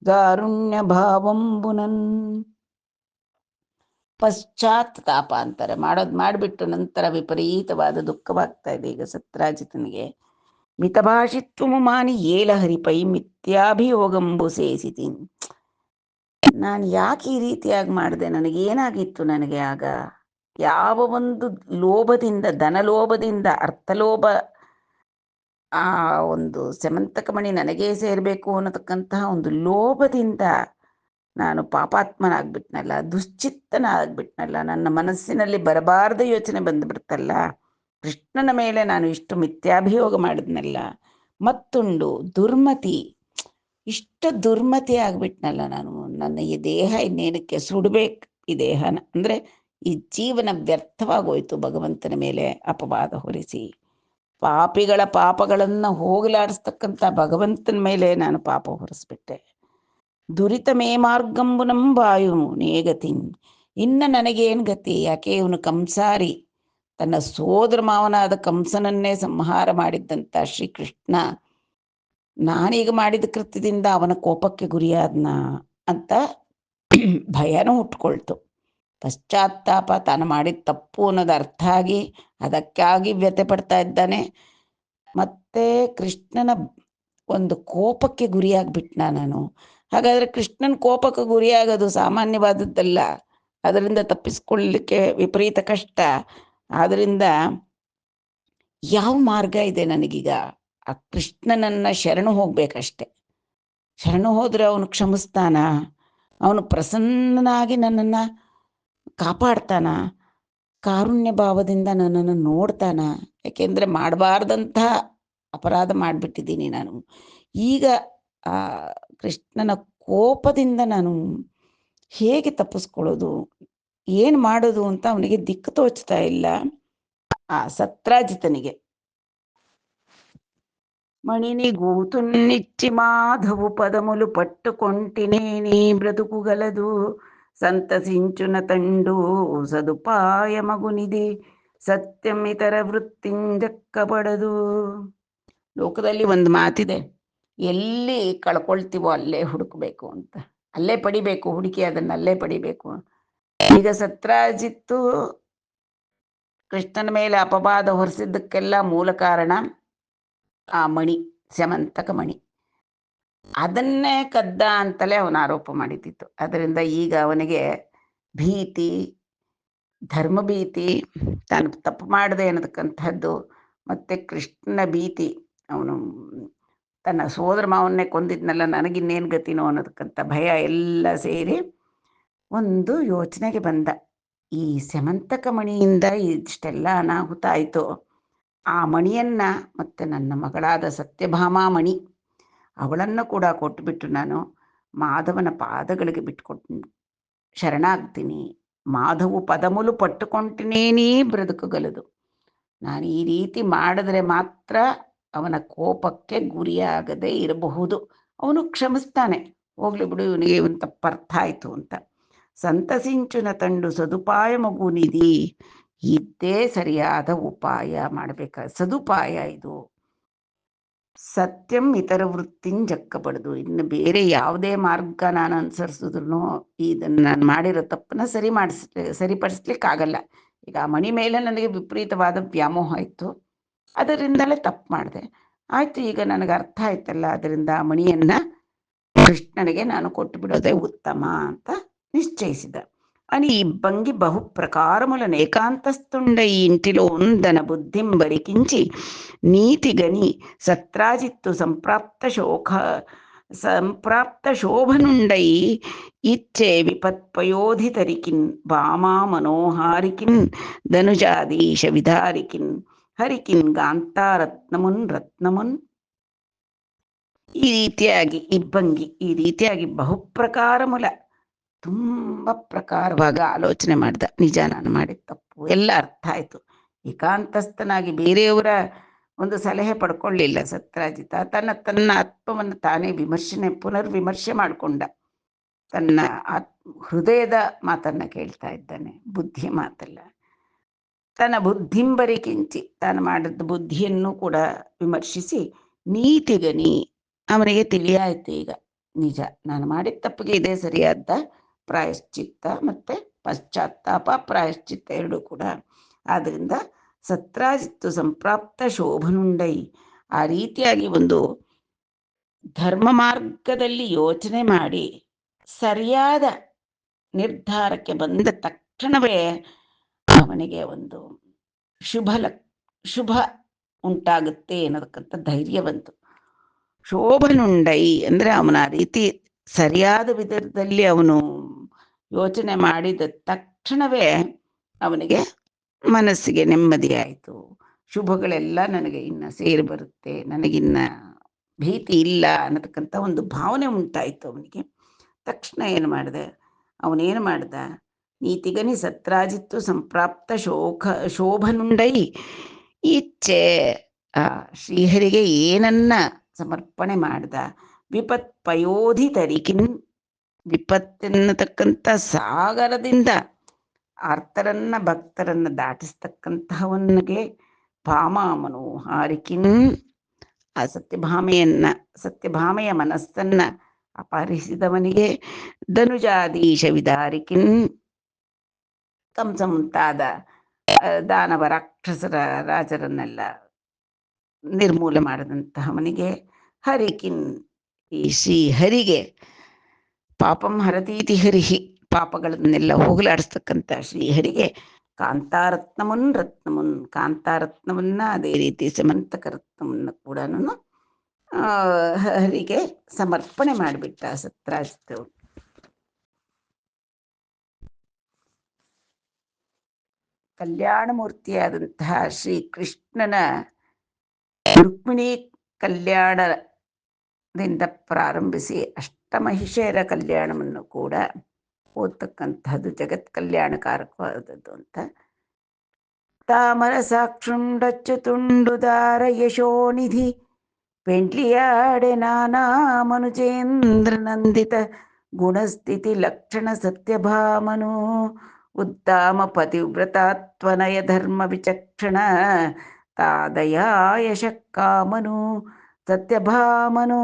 ಗಾರುಣ್ಯ ಭಾವಂಬುನನ್. ಪಶ್ಚಾತ್ತಾಪಾಂತರ ಮಾಡಿಬಿಟ್ಟು ನಂತರ ವಿಪರೀತವಾದ ದುಃಖವಾಗ್ತಾ ಇದೆ ಈಗ ಸತ್ರಾಜಿತನಿಗೆ. ಮಿತಭಾಷಿತ್ವಮು ಮಾನಿ ಏಲ ಹರಿಪೈ ಮಿಥ್ಯಾಭಿಯೋಗಂಬು ಸೇಸಿತಿ. ನಾನು ಯಾಕೆ ಈ ರೀತಿಯಾಗಿ ಮಾಡಿದೆ? ನನಗೇನಾಗಿತ್ತು ನನಗೆ ಆಗ? ಯಾವ ಒಂದು ಲೋಭದಿಂದ, ಧನಲೋಭದಿಂದ, ಅರ್ಥಲೋಭ, ಆ ಒಂದು ಸ್ಯಮಂತಕಮಣಿ ನನಗೇ ಸೇರಬೇಕು ಅನ್ನತಕ್ಕಂತಹ ಒಂದು ಲೋಭದಿಂದ ನಾನು ಪಾಪಾತ್ಮನಾಗ್ಬಿಟ್ನಲ್ಲ, ದುಶ್ಚಿತ್ತನಾಗ್ಬಿಟ್ನಲ್ಲ, ನನ್ನ ಮನಸ್ಸಿನಲ್ಲಿ ಬರಬಾರದ ಯೋಚನೆ ಬಂದುಬಿಡ್ತಲ್ಲ, ಕೃಷ್ಣನ ಮೇಲೆ ನಾನು ಇಷ್ಟು ಮಿಥ್ಯಾಭಿಯೋಗ ಮಾಡಿದ್ನಲ್ಲ, ಮತ್ತುಂಡು ದುರ್ಮತಿ, ಇಷ್ಟು ದುರ್ಮತಿ ಆಗ್ಬಿಟ್ನಲ್ಲ ನಾನು. ನನ್ನ ಈ ದೇಹ ಇನ್ನೇನಕ್ಕೆ ಸುಡಬೇಕು, ಈ ದೇಹನ ಅಂದರೆ ಈ ಜೀವನ ವ್ಯರ್ಥವಾಗೋಯ್ತು ಭಗವಂತನ ಮೇಲೆ ಅಪವಾದ ಹೊರಿಸಿ. ಪಾಪಿಗಳ ಪಾಪಗಳನ್ನು ಹೋಗಲಾಡಿಸ್ತಕ್ಕಂಥ ಭಗವಂತನ ಮೇಲೆ ನಾನು ಪಾಪ ಹೊರಿಸ್ಬಿಟ್ಟೆ. ದುರಿತಮೇ ಮಾರ್ಗಂಬುನಂ ವಾಯು ನೇಗತಿನ್. ಇನ್ನು ನನಗೇನು ಗತಿ? ಯಾಕೆ ಇವನು ಕಂಸಾರಿ, ತನ್ನ ಸೋದರ ಮಾವನಾದ ಕಂಸನನ್ನೇ ಸಂಹಾರ ಮಾಡಿದ್ದಂಥ ಶ್ರೀಕೃಷ್ಣ ನಾನೀಗ ಮಾಡಿದ ಕೃತ್ಯದಿಂದ ಅವನ ಕೋಪಕ್ಕೆ ಗುರಿಯಾದ್ನ ಅಂತ ಭಯನೂ ಹುಟ್ಕೊಳ್ತು. ಪಶ್ಚಾತ್ತಾಪ, ತಾನು ಮಾಡಿದ ತಪ್ಪು ಅನ್ನೋದು ಅರ್ಥ ಆಗಿ ಅದಕ್ಕಾಗಿ ವ್ಯಥೆ ಪಡ್ತಾ ಇದ್ದಾನೆ. ಮತ್ತೆ ಕೃಷ್ಣನ ಒಂದು ಕೋಪಕ್ಕೆ ಗುರಿಯಾಗ್ಬಿಟ್ನ ನಾನು. ಹಾಗಾದರೆ ಕೃಷ್ಣನ ಕೋಪಕ್ಕೆ ಗುರಿಯಾಗೋದು ಸಾಮಾನ್ಯವಾದದ್ದಲ್ಲ, ಅದರಿಂದ ತಪ್ಪಿಸ್ಕೊಳ್ಳಲಿಕ್ಕೆ ವಿಪರೀತ ಕಷ್ಟ. ಆದ್ದರಿಂದ ಯಾವ ಮಾರ್ಗ ಇದೆ ನನಗೀಗ? ಆ ಕೃಷ್ಣನನ್ನ ಶರಣು ಹೋಗ್ಬೇಕಷ್ಟೆ. ಶರಣು ಹೋದರೆ ಅವನು ಕ್ಷಮಿಸ್ತಾನ, ಅವನು ಪ್ರಸನ್ನನಾಗಿ ನನ್ನನ್ನು ಕಾಪಾಡ್ತಾನ, ಕಾರುಣ್ಯ ಭಾವದಿಂದ ನನ್ನನ್ನು ನೋಡ್ತಾನ. ಯಾಕೆಂದರೆ ಮಾಡಬಾರ್ದಂಥ ಅಪರಾಧ ಮಾಡಿಬಿಟ್ಟಿದ್ದೀನಿ ನಾನು. ಈಗ ಆ ಕೃಷ್ಣನ ಕೋಪದಿಂದ ನಾನು ಹೇಗೆ ತಪ್ಪಿಸ್ಕೊಳ್ಳೋದು, ಏನು ಮಾಡೋದು ಅಂತ ಅವನಿಗೆ ದಿಕ್ಕು ತೋಚ್ತಾ ಇಲ್ಲ. ಆ ಸತ್ರಾಜಿತನಿಗೆ మణినిగూతున్నిచ్చి మాధవు పదములు పట్టుకొంటినేని బ్రతుకుగలదు సంతసించున తండు సదుపాయమగునిది ಸತ್ಯಂ ಇತರ ವೃತ್ತಿಂಜಕ್ಕಬಡದು. ಲೋಕದಲ್ಲಿ ಒಂದು ಮಾತಿದೆ, ಎಲ್ಲಿ ಕಳ್ಕೊಳ್ತೀವೋ ಅಲ್ಲೇ ಹುಡುಕಬೇಕು ಅಂತ, ಅಲ್ಲೇ ಪಡಿಬೇಕು, ಹುಡುಕಿ ಅದನ್ನ ಅಲ್ಲೇ ಪಡಿಬೇಕು. ಈಗ ಸತ್ರಾಜಿತ್ತು ಕೃಷ್ಣನ ಮೇಲೆ ಅಪವಾದ ಹೊರಿಸಿದ್ದಕ್ಕೆಲ್ಲ ಮೂಲ ಕಾರಣ ಆ ಮಣಿ, ಸ್ಯಮಂತಕ ಮಣಿ. ಅದನ್ನೇ ಕದ್ದ ಅಂತಲೇ ಅವನ ಆರೋಪ ಮಾಡಿದ್ದಿತ್ತು. ಅದರಿಂದ ಈಗ ಅವನಿಗೆ ಭೀತಿ, ಧರ್ಮಭೀತಿ, ತಾನು ತಪ್ಪು ಮಾಡದೆ ಅನ್ನತಕ್ಕಂಥದ್ದು, ಮತ್ತು ಕೃಷ್ಣನ ಭೀತಿ, ಅವನು ತನ್ನ ಸೋದರ ಮಾವನ್ನೇ ಕೊಂದಿದ್ನಲ್ಲ, ನನಗಿನ್ನೇನು ಗತಿನೋ ಅನ್ನೋದಕ್ಕಂಥ ಭಯ ಎಲ್ಲ ಸೇರಿ ಒಂದು ಯೋಚನೆಗೆ ಬಂದ. ಈ ಸ್ಯಮಂತಕ ಮಣಿಯಿಂದ ಇಷ್ಟೆಲ್ಲ ಅನಾಹುತ ಆಯಿತು. ಆ ಮಣಿಯನ್ನು ಮತ್ತು ನನ್ನ ಮಗಳಾದ ಸತ್ಯಭಾಮಾ ಮಣಿ, ಅವಳನ್ನು ಕೂಡ ಕೊಟ್ಟುಬಿಟ್ಟು ನಾನು ಮಾಧವನ ಪಾದಗಳಿಗೆ ಬಿಟ್ಕೊಟ್ಟು ಶರಣಾಗ್ತೀನಿ. ಮಾಧವು ಪದಮುಲು ಪಟ್ಟುಕೊಂಟಿನೇನೇ ಬ್ರದುಕುಗಲದು. ನಾನು ಈ ರೀತಿ ಮಾಡಿದ್ರೆ ಮಾತ್ರ ಅವನ ಕೋಪಕ್ಕೆ ಗುರಿಯಾಗದೇ ಇರಬಹುದು. ಅವನು ಕ್ಷಮಿಸ್ತಾನೆ, ಹೋಗ್ಲಿ ಬಿಡು, ಇವನಿಗೆ ಇವನ್ ತಪ್ಪರ್ಥ ಆಯಿತು ಅಂತ. ಸಂತಸಿಂಚುನ ತಂಡು ಸದುಪಾಯ ಮಗುನಿಧಿ, ಇದ್ದೇ ಸರಿಯಾದ ಉಪಾಯ ಮಾಡಬೇಕ, ಸದುಪಾಯ ಇದು. ಸತ್ಯಂ ಇತರ ವೃತ್ತಿಂಜಕ್ಕಬಾರ್ದು. ಇನ್ನು ಬೇರೆ ಯಾವುದೇ ಮಾರ್ಗ ನಾನು ಅನುಸರಿಸಿದ್ರು ಇದನ್ನು ನಾನು ಮಾಡಿರೋ ತಪ್ಪನ್ನ ಸರಿಪಡಿಸ್ಲಿಕ್ಕಾಗಲ್ಲ. ಈಗ ಆ ಮಣಿ ಮೇಲೆ ನನಗೆ ವಿಪರೀತವಾದ ವ್ಯಾಮೋಹ ಇತ್ತು, ಅದರಿಂದಲೇ ತಪ್ಪು ಮಾಡಿದೆ. ಆಯಿತು, ಈಗ ನನಗೆ ಅರ್ಥ ಆಯ್ತಲ್ಲ, ಅದರಿಂದ ಆ ಮಣಿಯನ್ನು ಕೃಷ್ಣನಿಗೆ ನಾನು ಕೊಟ್ಟು ಬಿಡೋದೇ ಉತ್ತಮ ಅಂತ నిశ్చయిసిద అని ఇబ్బంగి బహుప్రకారములను ఏకాంతస్తుండ ఈ ఇంటిలో ఉందన బుద్ధిం బరికించి నీతిగని సత్రాజిత్తు సంప్రాప్త శోభనుండై ఇచ్చే విపత్పయోధితరికిన్ భామా మనోహారికిన్ ధనుజాదీశ విధారికిన్ హరికిన్ ಗಾಂತಾರತ್ನಮುನ್ ರತ್ನಮುನ್ ಈ ರೀತಿಯಾಗಿ ಇಬ್ಬಂಗಿ ಈ ರೀತಿಯಾಗಿ ಬಹುಪ್ರಕಾರಮುಲ ತುಂಬ ಪ್ರಕಾರವಾಗಿ ಆಲೋಚನೆ ಮಾಡ್ದ. ನಿಜ, ನಾನು ಮಾಡಿದ ತಪ್ಪು ಎಲ್ಲ ಅರ್ಥ ಆಯಿತು. ಏಕಾಂತಸ್ಥನಾಗಿ ಬೇರೆಯವರ ಒಂದು ಸಲಹೆ ಪಡ್ಕೊಳ್ಳಿಲ್ಲ ಸತ್ರಾಜಿತ. ತನ್ನ ಆತ್ಮವನ್ನು ತಾನೇ ಪುನರ್ವಿಮರ್ಶೆ ಮಾಡಿಕೊಂಡ. ತನ್ನ ಹೃದಯದ ಮಾತನ್ನು ಕೇಳ್ತಾ ಇದ್ದಾನೆ, ಬುದ್ಧಿಯ ಮಾತಲ್ಲ. ತನ್ನ ಬುದ್ಧಿಂಬರಿಕಿಂಚಿ, ತಾನು ಮಾಡಿದ ಬುದ್ಧಿಯನ್ನು ಕೂಡ ವಿಮರ್ಶಿಸಿ ನೀತಿಗನಿ ಅವನಿಗೆ ತಿಳಿಯಾಯ್ತು. ಈಗ ನಿಜ, ನಾನು ಮಾಡಿದ ತಪ್ಪಿಗೆ ಇದೇ ಸರಿಯಾದ ಪ್ರಾಯಶ್ಚಿತ್ತ ಮತ್ತು ಪಶ್ಚಾತ್ತಾಪ, ಪ್ರಾಯಶ್ಚಿತ್ತ ಎರಡೂ ಕೂಡ. ಆದ್ದರಿಂದ ಸತ್ರಾಜಿತ್ತು ಸಂಪ್ರಾಪ್ತ ಶೋಭನುಂಡೈ, ಆ ರೀತಿಯಾಗಿ ಒಂದು ಧರ್ಮ ಮಾರ್ಗದಲ್ಲಿ ಯೋಚನೆ ಮಾಡಿ ಸರಿಯಾದ ನಿರ್ಧಾರಕ್ಕೆ ಬಂದ ತಕ್ಷಣವೇ ಅವನಿಗೆ ಒಂದು ಶುಭ ಶುಭ ಉಂಟಾಗುತ್ತೆ ಅನ್ನೋದಕ್ಕಂಥ ಧೈರ್ಯ ಬಂತು. ಶೋಭನುಂಡೈ ಅಂದರೆ ಅವನ ಆ ರೀತಿ ಸರಿಯಾದ ವಿಧದಲ್ಲಿ ಅವನು ಯೋಚನೆ ಮಾಡಿದ ತಕ್ಷಣವೇ ಅವನಿಗೆ ಮನಸ್ಸಿಗೆ ನೆಮ್ಮದಿಯಾಯಿತು. ಶುಭಗಳೆಲ್ಲ ನನಗೆ ಇನ್ನು ಸೇರಿ ಬರುತ್ತೆ, ನನಗಿನ್ನ ಭೀತಿ ಇಲ್ಲ ಅನ್ನತಕ್ಕಂಥ ಒಂದು ಭಾವನೆ ಉಂಟಾಯಿತು ಅವನಿಗೆ. ತಕ್ಷಣ ಏನು ಮಾಡಿದೆ, ಅವನೇನು ಮಾಡ್ದ, ನೀತಿಗನಿ ಸತ್ರಾಜಿತ್ತು ಸಂಪ್ರಾಪ್ತ ಶೋಭನುಂಡೈ ಇಚ್ಛೆ ಆ ಶ್ರೀಹರಿಗೆ ಏನನ್ನ ಸಮರ್ಪಣೆ ಮಾಡ್ದ, ವಿಪತ್ ಪಯೋಧಿ ತರಿಕಿನ್ ವಿಪತ್ತೆನ್ನತಕ್ಕಂಥ ಸಾಗರದಿಂದ ಆರ್ತರನ್ನ ಭಕ್ತರನ್ನ ದಾಟಿಸ್ತಕ್ಕಂತಹವನಿಗೆ ಭಾಮಾಮನು ಹಾರಿಕಿನ್ ಆ ಸತ್ಯಭಾಮೆಯ ಮನಸ್ಸನ್ನ ಅಪಹರಿಸಿದವನಿಗೆ ಧನುಜಾದೀಶ ವಿದಾರಿಕಿನ್ ಕಂಸ ಮುಂತಾದ ದಾನವ ರಾಕ್ಷಸರ ರಾಜರನ್ನೆಲ್ಲ ನಿರ್ಮೂಲ ಮಾಡಿದಂತಹವನಿಗೆ ಹರಿಕಿನ್ ಈ ಶ್ರೀಹರಿಗೆ ಪಾಪಂ ಹರತೀತಿ ಹರಿಹಿ ಪಾಪಗಳನ್ನೆಲ್ಲ ಹೋಗಲಾಡಿಸ್ತಕ್ಕಂಥ ಶ್ರೀಹರಿಗೆ ಕಾಂತಾರತ್ನವನ್ನ ಅದೇ ರೀತಿ ಸಮಂತಕ ರತ್ನವನ್ನ ಕೂಡ ಹರಿಗೆ ಸಮರ್ಪಣೆ ಮಾಡಿಬಿಟ್ಟ ಸತ್ರಾಜಿತ್. ಕಲ್ಯಾಣ ಮೂರ್ತಿಯಾದಂತಹ ಶ್ರೀಕೃಷ್ಣನ ರುಕ್ಮಿಣಿ ಕಲ್ಯಾಣದಿಂದ ಪ್ರಾರಂಭಿಸಿ ಅಷ್ಟಮಹಿಷೆಯರ ಕಲ್ಯಾಣವನ್ನು ಕೂಡ ಓದ್ತಕ್ಕಂಥದ್ದು ಜಗತ್ ಕಲ್ಯಾಣಕಾರಕವಾದದ್ದು ಅಂತ. ತಾಮರ ಸಾಕ್ಷುಂಡಚ್ಚು ತುಂಡುದಾರ ಯಶೋನಿಧಿ ಪೆಂಡ್ಲಿಯಾಡೆ ನಾನಾ ಮನುಜೇಂದ್ರ ನಂದಿತ ಗುಣಸ್ಥಿತಿ ಲಕ್ಷಣ ಸತ್ಯಭಾಮನು ಉದ್ದಾಮ ಪತಿವ್ರತಾತ್ವನಯ ಧರ್ಮ ವಿಚಕ್ಷಣ ತಾದಯಾಯಶ ಕಾಮನು ಸತ್ಯಭಾಮನು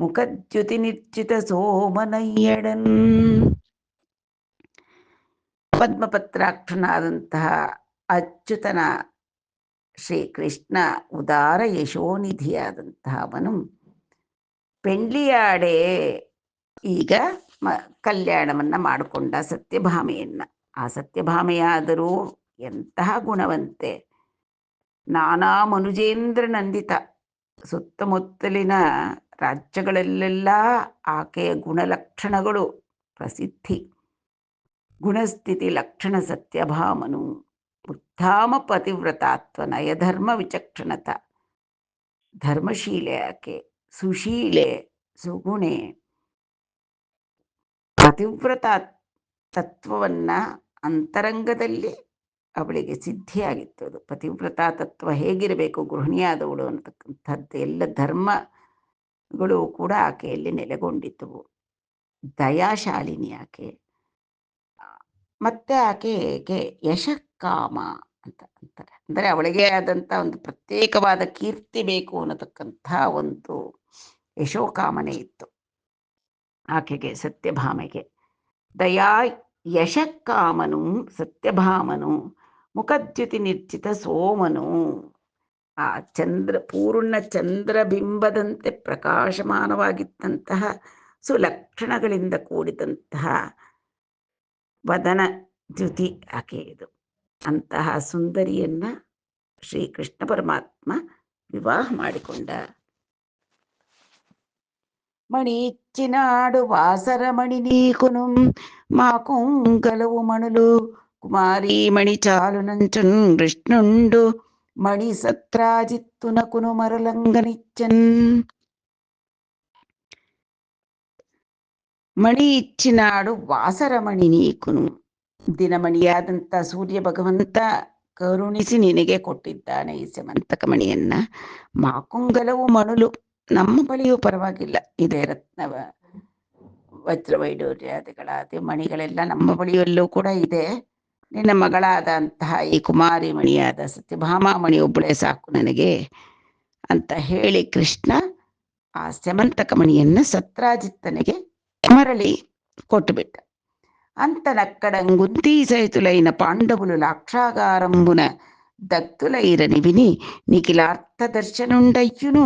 ಮುಖದ್ಯುತಿ ನಿರ್ಚಿತ ಸೋಮನಯ್ಯಡನ್. ಪದ್ಮಪತ್ರಾಕ್ಷನಾದಂತಹ ಅಚ್ಯುತನ ಶ್ರೀಕೃಷ್ಣ ಉದಾರ ಯಶೋನಿಧಿಯಾದಂತಹ ಅವನು ಪೆಂಡ್ಲಿಯಾಡೆ ಈಗ ಕಲ್ಯಾಣವನ್ನ ಮಾಡಿಕೊಂಡ ಸತ್ಯಭಾಮೆಯನ್ನ. ಆ ಸತ್ಯಭಾಮೆಯಾದರೂ ಎಂತಹ ಗುಣವಂತೆ, ನಾನಾ ಮನುಜೇಂದ್ರ ನಂದಿತ, ಸುತ್ತಮುತ್ತಲಿನ ರಾಜ್ಯಗಳಲ್ಲೆಲ್ಲ ಆಕೆಯ ಗುಣಲಕ್ಷಣಗಳು ಪ್ರಸಿದ್ಧಿ. ಗುಣಸ್ಥಿತಿ ಲಕ್ಷಣ ಸತ್ಯಭಾಮನು ಉತ್ತಮ ಪತಿವ್ರತಾತ್ವ ನಯಧರ್ಮ ವಿಚಕ್ಷಣತ, ಧರ್ಮಶೀಲೆ ಆಕೆ, ಸುಶೀಲೆ, ಸುಗುಣೆ, ಪತಿವ್ರತ ತತ್ವವನ್ನ ಅಂತರಂಗದಲ್ಲಿ ಅವಳಿಗೆ ಸಿದ್ಧಿಯಾಗಿತ್ತು. ಅದು ಪತಿವ್ರತಾ ತತ್ವ ಹೇಗಿರಬೇಕು ಗೃಹಿಣಿಯಾದವಳು ಅನ್ನತಕ್ಕಂಥದ್ದು ಎಲ್ಲ ಧರ್ಮಗಳು ಕೂಡ ಆಕೆಯಲ್ಲಿ ನೆಲೆಗೊಂಡಿದ್ದವು. ದಯಾಶಾಲಿನಿ ಆಕೆ. ಮತ್ತೆ ಆಕೆಗೆ ಯಶಕಾಮ ಅಂತ ಅಂತಾರೆ, ಅಂದರೆ ಅವಳಿಗೆ ಆದಂಥ ಒಂದು ಪ್ರತ್ಯೇಕವಾದ ಕೀರ್ತಿ ಬೇಕು ಅನ್ನತಕ್ಕಂಥ ಒಂದು ಯಶೋಕಾಮನೆ ಇತ್ತು ಆಕೆಗೆ, ಸತ್ಯಭಾಮೆಗೆ. ದಯಾ ಯಶಕಾಮನು ಸತ್ಯಭಾಮನು ಮುಖದ್ಯುತಿ ನಿರ್ಚಿತ ಸೋಮನು, ಆ ಪೂರ್ಣ ಚಂದ್ರಬಿಂಬದಂತೆ ಪ್ರಕಾಶಮಾನವಾಗಿದ್ದಂತಹ ಸುಲಕ್ಷಣಗಳಿಂದ ಕೂಡಿದಂತಹ ವದನ ದ್ಯುತಿ ಆಕೆ ಇದು. ಅಂತಹ ಸುಂದರಿಯನ್ನ ಶ್ರೀಕೃಷ್ಣ ಪರಮಾತ್ಮ ವಿವಾಹ ಮಾಡಿಕೊಂಡ. ಮಣಿ ಇಚ್ಚಿನಾಡು ವಾಸರ ಮಣಿ ನೀಕುನು ಮಾಕುಂಗಲವು ಮಣುಲು ಕುಮಾರಿ ಮಣಿ ಚಾಲು ನಂಚನ್ ಕೃಷ್ಣುಂಡು ಮಣಿ ಸತ್ರಾಜಿತ್ತು ನಕುನು ಮರಲಂಗನಿಚ್ಚನ್. ಮಣಿ ಇಚ್ಚಿನಾಡು ವಾಸರ ಮಣಿ ನೀಕುನು, ದಿನಮಣಿಯಾದಂಥ ಸೂರ್ಯ ಭಗವಂತ ಕರುಣಿಸಿ ನಿನಗೆ ಕೊಟ್ಟಿದ್ದಾನೆ ಈ ಸಮಂತಕ ಮಣಿಯನ್ನ. ಮಾಕುಂಗಲವು ಮಣುಲು, ನಮ್ಮ ಬಳಿಯೂ ಪರವಾಗಿಲ್ಲ, ಇದೇ ರತ್ನವ ವಜ್ರವೈಡೂರ್ಯಾದಿಗಳಾದ ಮಣಿಗಳೆಲ್ಲ ನಮ್ಮ ಬಳಿಯಲ್ಲೂ ಕೂಡ ಇದೆ. ನಿನ್ನ ಮಗಳಾದಂತಹ ಈ ಕುಮಾರಿ ಮಣಿಯಾದ ಸತ್ಯಭಾಮಾ ಮಣಿ ಒಬ್ಬಳೇ ಸಾಕು ನನಗೆ ಅಂತ ಹೇಳಿ ಕೃಷ್ಣ ಆ ಸಮಂತಕ ಮಣಿಯನ್ನ ಸತ್ರಾಜಿತ್ತನಿಗೆ ಮರಳಿ ಕೊಟ್ಟುಬಿಟ್ಟ. అంతనక్కడంగుంతీ సైతులైన పాండవులు లాక్షాగారంబున దగ్ధులైరని విని నిఖిలార్థ దర్శనుండయ్యును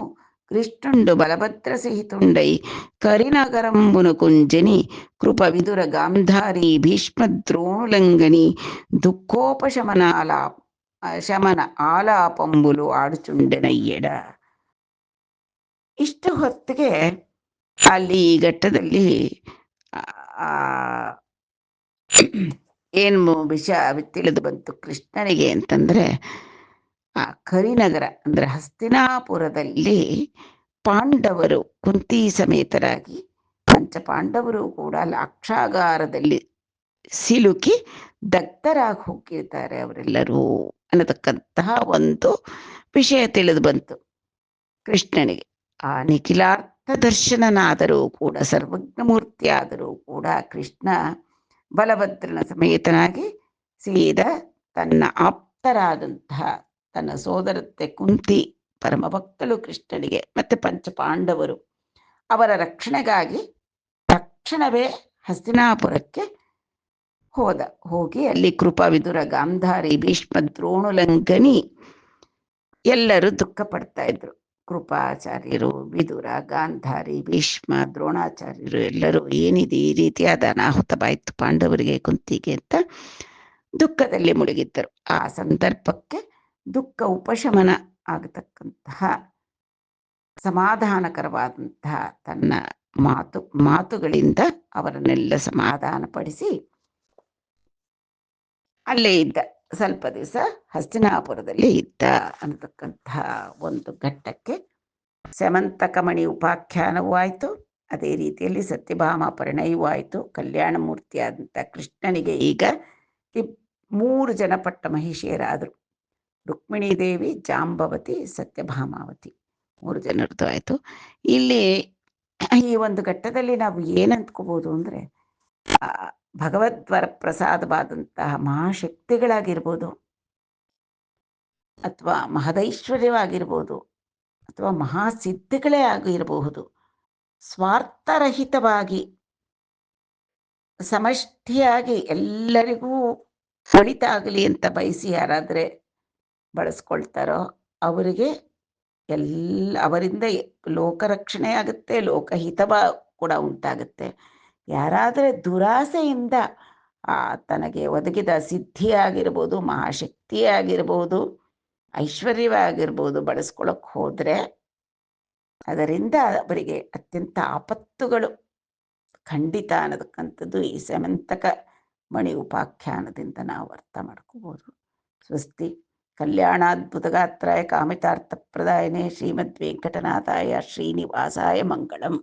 కృష్ణుండు బలభద్ర సహితుండై కరినగరంబును కుంజని కృప విదుర గాంధారి భీష్మ ద్రోణులంగని దుఃఖోపశమనాల ಶಮನ ಆಲಾಪಂಬುಲು ಆಡುಚುಂಡೆನಯ್ಯಡ. ಇಷ್ಟು ಹೊತ್ತಿಗೆ ಅಲ್ಲಿ ಈ ಘಟ್ಟದಲ್ಲಿ ಆ ಏನು ವಿಷಯ ತಿಳಿದು ಬಂತು ಕೃಷ್ಣನಿಗೆ ಅಂತಂದ್ರೆ, ಆ ಕರಿನಗರ ಅಂದ್ರೆ ಹಸ್ತಿನಾಪುರದಲ್ಲಿ ಪಾಂಡವರು ಕುಂತಿ ಸಮೇತರಾಗಿ ಪಂಚ ಪಾಂಡವರು ಕೂಡ ಲಾಕ್ಷಾಗಾರದಲ್ಲಿ ಸಿಲುಕಿ ದಗ್ಧರಾಗಿ ಹೋಗಿರ್ತಾರೆ ಅವರೆಲ್ಲರೂ ಅನ್ನತಕ್ಕಂತಹ ಒಂದು ವಿಷಯ ತಿಳಿದು ಬಂತು ಕೃಷ್ಣನಿಗೆ. ಆ ನಿಖಿಲಾರ್ಥ ದರ್ಶನನಾದರೂ ಕೂಡ, ಸರ್ವಜ್ಞ ಮೂರ್ತಿ ಆದರೂ ಕೂಡ ಕೃಷ್ಣ ಬಲಭದ್ರನ ಸಮೇತನಾಗಿ ಸೀದಾ ತನ್ನ ಆಪ್ತರಾದಂತಹ ತನ್ನ ಸೋದರತ್ತೆ ಕುಂತಿ, ಪರಮಭಕ್ತಳು ಕೃಷ್ಣನಿಗೆ, ಮತ್ತೆ ಪಂಚ ಪಾಂಡವರು ಅವರ ರಕ್ಷಣೆಗಾಗಿ ತಕ್ಷಣವೇ ಹಸ್ತಿನಾಪುರಕ್ಕೆ ಹೋಗಿ ಅಲ್ಲಿ ಕೃಪಾ ವಿದುರ ಗಾಂಧಾರಿ ಭೀಷ್ಮ ದ್ರೋಣುಲಂಘನಿ ಎಲ್ಲರೂ ದುಃಖ ಪಡ್ತಾ ಇದ್ರು. ಕೃಪಾಚಾರ್ಯರು, ವಿದುರ, ಗಾಂಧಾರಿ, ಭೀಷ್ಮ, ದ್ರೋಣಾಚಾರ್ಯರು ಎಲ್ಲರೂ ಏನಿದೆ ಈ ರೀತಿಯಾದ ಅನಾಹುತವಾಯಿತು ಪಾಂಡವರಿಗೆ, ಕುಂತಿಗೆ ಅಂತ ದುಃಖದಲ್ಲಿ ಮುಳುಗಿದ್ದರು. ಆ ಸಂದರ್ಭಕ್ಕೆ ದುಃಖ ಉಪಶಮನ ಆಗತಕ್ಕಂತಹ ಸಮಾಧಾನಕರವಾದಂತಹ ತನ್ನ ಮಾತುಗಳಿಂದ ಅವರನ್ನೆಲ್ಲ ಸಮಾಧಾನಪಡಿಸಿ ಅಲ್ಲೇ ಇದ್ದ, ಸ್ವಲ್ಪ ದಿವಸ ಹಸ್ತಿನಾಪುರದಲ್ಲಿ ಇದ್ದ ಅನ್ನತಕ್ಕಂತಹ ಒಂದು ಘಟ್ಟಕ್ಕೆ ಸ್ಯಮಂತಕಮಣಿ ಉಪಾಖ್ಯಾನವೂ ಆಯಿತು. ಅದೇ ರೀತಿಯಲ್ಲಿ ಸತ್ಯಭಾಮ ಪರಿಣಯವೂ ಆಯಿತು. ಕಲ್ಯಾಣ ಮೂರ್ತಿಯಾದಂಥ ಕೃಷ್ಣನಿಗೆ ಈಗ 3 ಜನ ಪಟ್ಟ ಮಹಿಷಿಯರಾದರು. ರುಕ್ಮಿಣೀ ದೇವಿ, ಜಾಂಬವತಿ, ಸತ್ಯಭಾಮಾವತಿ 3 ಜನರದ್ದು ಆಯಿತು. ಇಲ್ಲಿ ಈ ಒಂದು ಘಟ್ಟದಲ್ಲಿ ನಾವು ಏನಂತ್ಕೋಬೋದು ಅಂದರೆ, ಭಗವದ್ವರ ಪ್ರಸಾದವಾದಂತಹ ಮಹಾಶಕ್ತಿಗಳಾಗಿರ್ಬೋದು, ಅಥವಾ ಮಹದೈಶ್ವರ್ಯವಾಗಿರ್ಬೋದು, ಅಥವಾ ಮಹಾಸಿದ್ಧಿಗಳೇ ಆಗಿರಬಹುದು, ಸ್ವಾರ್ಥರಹಿತವಾಗಿ ಸಮಷ್ಟಿಯಾಗಿ ಎಲ್ಲರಿಗೂ ಒಳಿತಾಗಲಿ ಅಂತ ಬಯಸಿ ಯಾರಾದರೆ ಬಳಸ್ಕೊಳ್ತಾರೋ ಅವರಿಗೆ ಅವರಿಂದ ಲೋಕರಕ್ಷಣೆ ಆಗುತ್ತೆ, ಲೋಕಹಿತವ ಕೂಡ ಉಂಟಾಗುತ್ತೆ. ಯಾರಾದರೆ ದುರಾಸೆಯಿಂದ ತನಗೆ ಒದಗಿದ ಸಿದ್ಧಿಯಾಗಿರ್ಬೋದು, ಮಹಾಶಕ್ತಿಯಾಗಿರ್ಬೋದು, ಐಶ್ವರ್ಯವಾಗಿರ್ಬೋದು ಬಳಸ್ಕೊಳಕ್ಕೆ ಹೋದರೆ ಅದರಿಂದ ಅವರಿಗೆ ಅತ್ಯಂತ ಆಪತ್ತುಗಳು ಖಂಡಿತ ಅನ್ನತಕ್ಕಂಥದ್ದು ಈ ಸ್ಯಮಂತಕ ಮಣಿ ಉಪಾಖ್ಯಾನದಿಂದ ನಾವು ಅರ್ಥ ಮಾಡ್ಕೋಬೋದು. ಸ್ವಸ್ತಿ. ಕಲ್ಯಾಣಾದ್ಭುತಗಾತ್ರಾಯ ಕಾಮಿತಾರ್ಥಪ್ರದಾಯನೇ ಶ್ರೀಮದ್ ವೆಂಕಟನಾಥಾಯ ಶ್ರೀನಿವಾಸಾಯ ಮಂಗಳಂ.